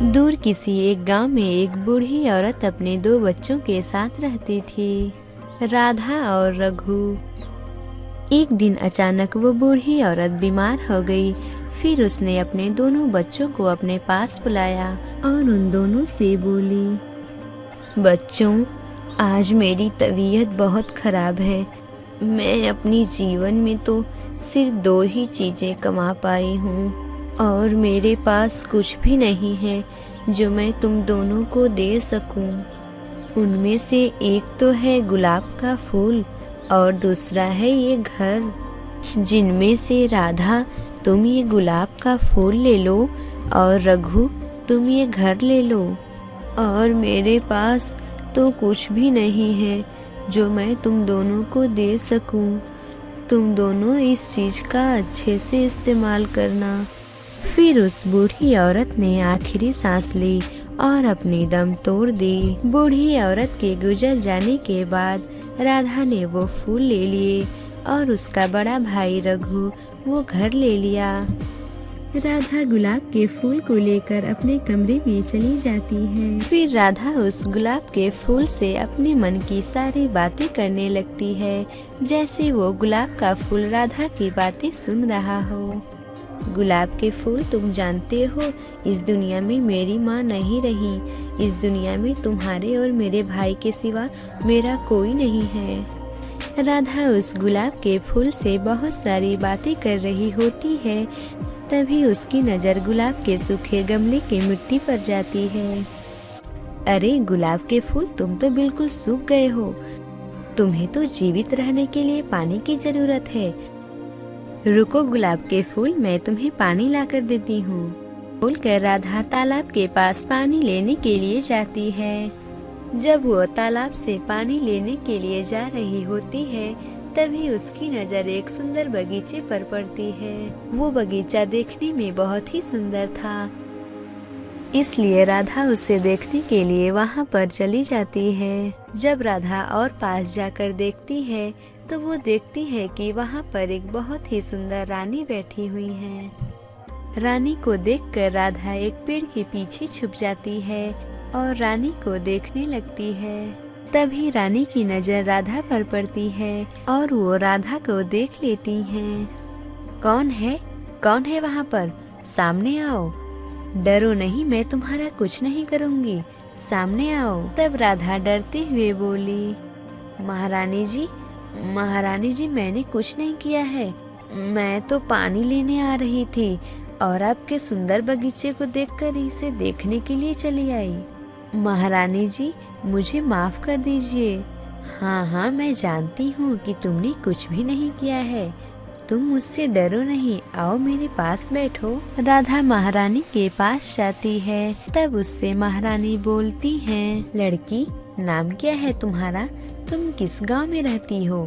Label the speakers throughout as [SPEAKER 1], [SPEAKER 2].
[SPEAKER 1] दूर किसी एक गांव में एक बूढ़ी औरत अपने 2 बच्चों के साथ रहती थी, राधा और रघु। एक दिन अचानक वो बूढ़ी औरत बीमार हो गई। फिर उसने अपने दोनों बच्चों को अपने पास बुलाया और उन दोनों से बोली, बच्चों, आज मेरी तबीयत बहुत खराब है। मैं अपनी जीवन में तो सिर्फ 2 ही चीज़ें कमा पाई हूँ और मेरे पास कुछ भी नहीं है जो मैं तुम दोनों को दे सकूं। उनमें से एक तो है गुलाब का फूल और दूसरा है ये घर। जिनमें से राधा, तुम ये गुलाब का फूल ले लो और रघु, तुम ये घर ले लो। और मेरे पास तो कुछ भी नहीं है जो मैं तुम दोनों को दे सकूं। तुम दोनों इस चीज़ का अच्छे से इस्तेमाल करना। फिर उस बूढ़ी औरत ने आखिरी सांस ली और अपनी दम तोड़ दी। बूढ़ी औरत के गुजर जाने के बाद राधा ने वो फूल ले लिए और उसका बड़ा भाई रघु वो घर ले लिया। राधा गुलाब के फूल को लेकर अपने कमरे में चली जाती है। फिर राधा उस गुलाब के फूल से अपने मन की सारी बातें करने लगती है, जैसे वो गुलाब का फूल राधा की बातें सुन रहा हो। गुलाब के फूल, तुम जानते हो, इस दुनिया में मेरी माँ नहीं रही। इस दुनिया में तुम्हारे और मेरे भाई के सिवा मेरा कोई नहीं है। राधा उस गुलाब के फूल से बहुत सारी बातें कर रही होती है। तभी उसकी नज़र गुलाब के सूखे गमले की मिट्टी पर जाती है। अरे गुलाब के फूल, तुम तो बिल्कुल सूख गए हो। तुम्हें तो जीवित रहने के लिए पानी की जरूरत है। रुको गुलाब के फूल, मैं तुम्हें पानी लाकर देती हूँ। बोलकर राधा तालाब के पास पानी लेने के लिए जाती है। जब वो तालाब से पानी लेने के लिए जा रही होती है, तभी उसकी नज़र एक सुंदर बगीचे पर पड़ती है। वो बगीचा देखने में बहुत ही सुंदर था, इसलिए राधा उसे देखने के लिए वहाँ पर चली जाती है। जब राधा और पास जाकर देखती है तो वो देखती है कि वहाँ पर एक बहुत ही सुंदर रानी बैठी हुई है। रानी को देखकर राधा एक पेड़ के पीछे छुप जाती है और रानी को देखने लगती है। तभी रानी की नज़र राधा पर पड़ती है और वो राधा को देख लेती है। कौन है? कौन है वहाँ पर? सामने आओ। डरो नहीं, मैं तुम्हारा कुछ नहीं करूँगी। सामने आओ। तब राधा डरते हुए बोली, महारानी जी, मैंने कुछ नहीं किया है। मैं तो पानी लेने आ रही थी और आपके सुंदर बगीचे को देखकर इसे देखने के लिए चली आई। महारानी जी, मुझे माफ कर दीजिए। हाँ, मैं जानती हूँ कि तुमने कुछ भी नहीं किया है। तुम मुझसे डरो नहीं, आओ मेरे पास बैठो। राधा महारानी के पास जाती है। तब उससे महारानी बोलती हैं, लड़की, नाम क्या है तुम्हारा? तुम किस गांव में रहती हो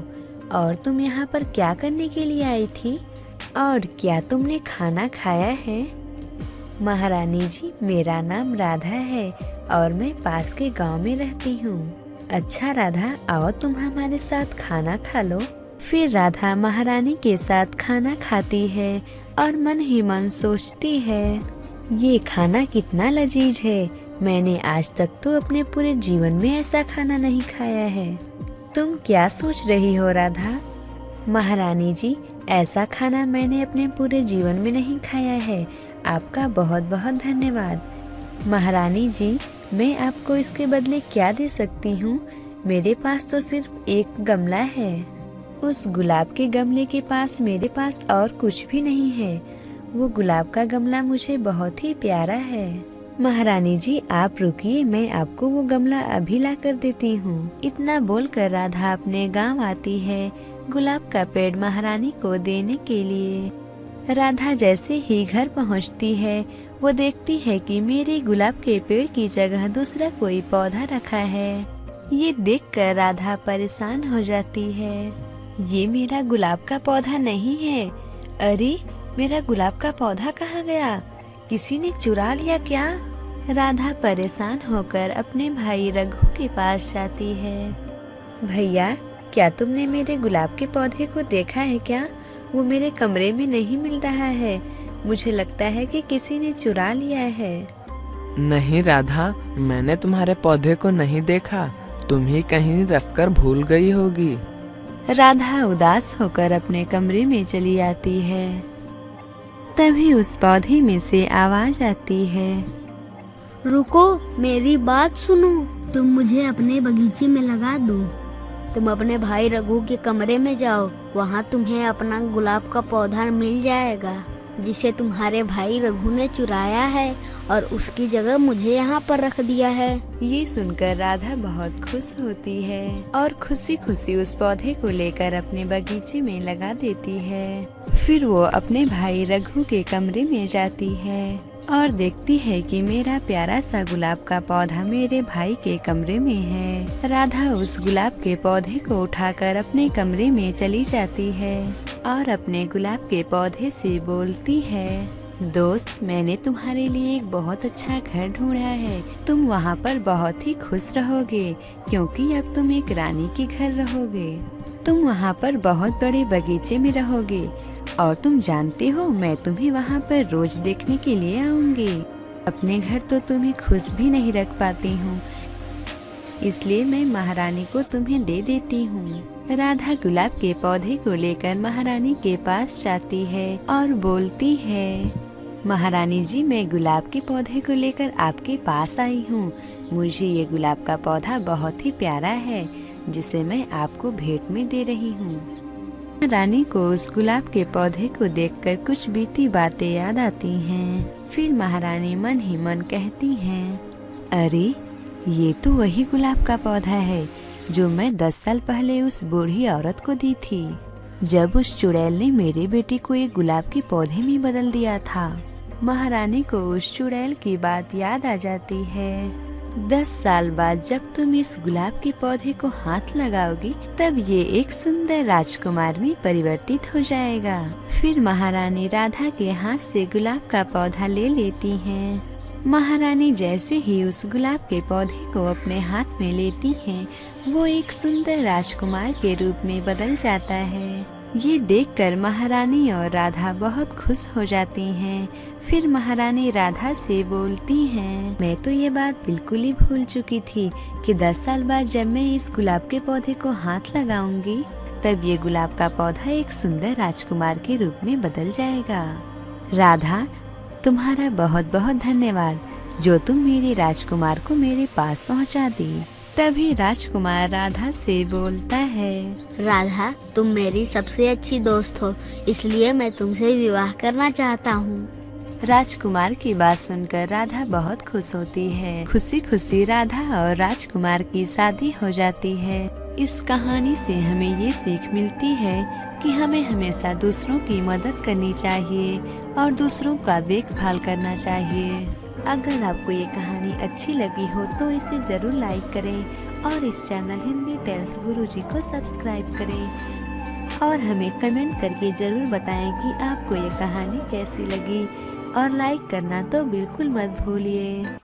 [SPEAKER 1] और तुम यहाँ पर क्या करने के लिए आई थी? और क्या तुमने खाना खाया है? महारानी जी, मेरा नाम राधा है और मैं पास के गांव में रहती हूँ। अच्छा राधा, आओ तुम हमारे साथ खाना खा लो। फिर राधा महारानी के साथ खाना खाती है और मन ही मन सोचती है, ये खाना कितना लजीज है। मैंने आज तक तो अपने पूरे जीवन में ऐसा खाना नहीं खाया है। तुम क्या सोच रही हो राधा? महारानी जी, ऐसा खाना मैंने अपने पूरे जीवन में नहीं खाया है। आपका बहुत बहुत धन्यवाद। महारानी जी, मैं आपको इसके बदले क्या दे सकती हूँ? मेरे पास तो सिर्फ एक गमला है। उस गुलाब के गमले के पास मेरे पास और कुछ भी नहीं है। वो गुलाब का गमला मुझे बहुत ही प्यारा है। महारानी जी, आप रुकिए, मैं आपको वो गमला अभी ला कर देती हूँ। इतना बोलकर राधा अपने गांव आती है गुलाब का पेड़ महारानी को देने के लिए। राधा जैसे ही घर पहुँचती है, वो देखती है कि मेरे गुलाब के पेड़ की जगह दूसरा कोई पौधा रखा है। ये देखकर राधा परेशान हो जाती है। ये मेरा गुलाब का पौधा नहीं है। अरे, मेरा गुलाब का पौधा कहाँ गया? किसी ने चुरा लिया क्या? राधा परेशान होकर अपने भाई रघु के पास जाती है। भैया, क्या तुमने मेरे गुलाब के पौधे को देखा है क्या? वो मेरे कमरे में नहीं मिल रहा है। मुझे लगता है कि किसी ने चुरा लिया है।
[SPEAKER 2] नहीं राधा, मैंने तुम्हारे पौधे को नहीं देखा, तुम ही कहीं रखकर भूल गई होगी।
[SPEAKER 1] राधा उदास होकर अपने कमरे में चली आती है। तभी उस पौधे में से आवाज आती है।
[SPEAKER 3] रुको, मेरी बात सुनो। तुम मुझे अपने बगीचे में लगा दो। तुम अपने भाई रघु के कमरे में जाओ, वहाँ तुम्हें अपना गुलाब का पौधा मिल जाएगा जिसे तुम्हारे भाई रघु ने चुराया है और उसकी जगह मुझे यहाँ पर रख दिया है।
[SPEAKER 1] ये सुनकर राधा बहुत खुश होती है और खुशी खुशी उस पौधे को लेकर अपने बगीचे में लगा देती है। फिर वो अपने भाई रघु के कमरे में जाती है और देखती है कि मेरा प्यारा सा गुलाब का पौधा मेरे भाई के कमरे में है। राधा उस गुलाब के पौधे को उठाकर अपने कमरे में चली जाती है और अपने गुलाब के पौधे से बोलती है, दोस्त, मैंने तुम्हारे लिए एक बहुत अच्छा घर ढूंढा है। तुम वहाँ पर बहुत ही खुश रहोगे क्योंकि अब तुम एक रानी के घर रहोगे। तुम वहाँ पर बहुत बड़े बगीचे में रहोगे और तुम जानते हो मैं तुम्हें वहाँ पर रोज देखने के लिए आऊंगी। अपने घर तो तुम्हें खुश भी नहीं रख पाती हूँ, इसलिए मैं महारानी को तुम्हें दे देती हूँ। राधा गुलाब के पौधे को लेकर महारानी के पास जाती है और बोलती है, महारानी जी, मैं गुलाब के पौधे को लेकर आपके पास आई हूँ। मुझे ये गुलाब का पौधा बहुत ही प्यारा है जिसे मैं आपको भेंट में दे रही हूँ। रानी को उस गुलाब के पौधे को देखकर कुछ बीती बातें याद आती हैं। फिर महारानी मन ही मन कहती हैं, अरे ये तो वही गुलाब का पौधा है जो मैं 10 साल पहले उस बूढ़ी औरत को दी थी, जब उस चुड़ैल ने मेरे बेटे को एक गुलाब के पौधे में बदल दिया था। महारानी को उस चुड़ैल की बात याद आ जाती है। 10 साल बाद जब तुम इस गुलाब के पौधे को हाथ लगाओगी तब ये एक सुंदर राजकुमार में परिवर्तित हो जाएगा। फिर महारानी राधा के हाथ से गुलाब का पौधा ले लेती हैं। महारानी जैसे ही उस गुलाब के पौधे को अपने हाथ में लेती हैं, वो एक सुंदर राजकुमार के रूप में बदल जाता है। ये देखकर महारानी और राधा बहुत खुश हो जाती हैं। फिर महारानी राधा से बोलती हैं, मैं तो ये बात बिल्कुल ही भूल चुकी थी कि 10 साल बाद जब मैं इस गुलाब के पौधे को हाथ लगाऊंगी तब ये गुलाब का पौधा एक सुंदर राजकुमार के रूप में बदल जाएगा। राधा, तुम्हारा बहुत बहुत धन्यवाद जो तुम मेरे राजकुमार को मेरे पास पहुंचा दी। तभी राजकुमार राधा से बोलता है,
[SPEAKER 3] राधा, तुम मेरी सबसे अच्छी दोस्त हो, इसलिए मैं तुमसे विवाह करना चाहता हूँ।
[SPEAKER 1] राजकुमार की बात सुनकर राधा बहुत खुश होती है। खुशी खुशी राधा और राजकुमार की शादी हो जाती है। इस कहानी से हमें ये सीख मिलती है कि हमें हमेशा दूसरों की मदद करनी चाहिए और दूसरों का देखभाल करना चाहिए। अगर आपको ये कहानी अच्छी लगी हो तो इसे जरूर लाइक करें और इस चैनल हिंदी टेल्स गुरुजी को सब्सक्राइब करें और हमें कमेंट करके जरूर बताएं कि आपको ये कहानी कैसी लगी और लाइक करना तो बिल्कुल मत भूलिए।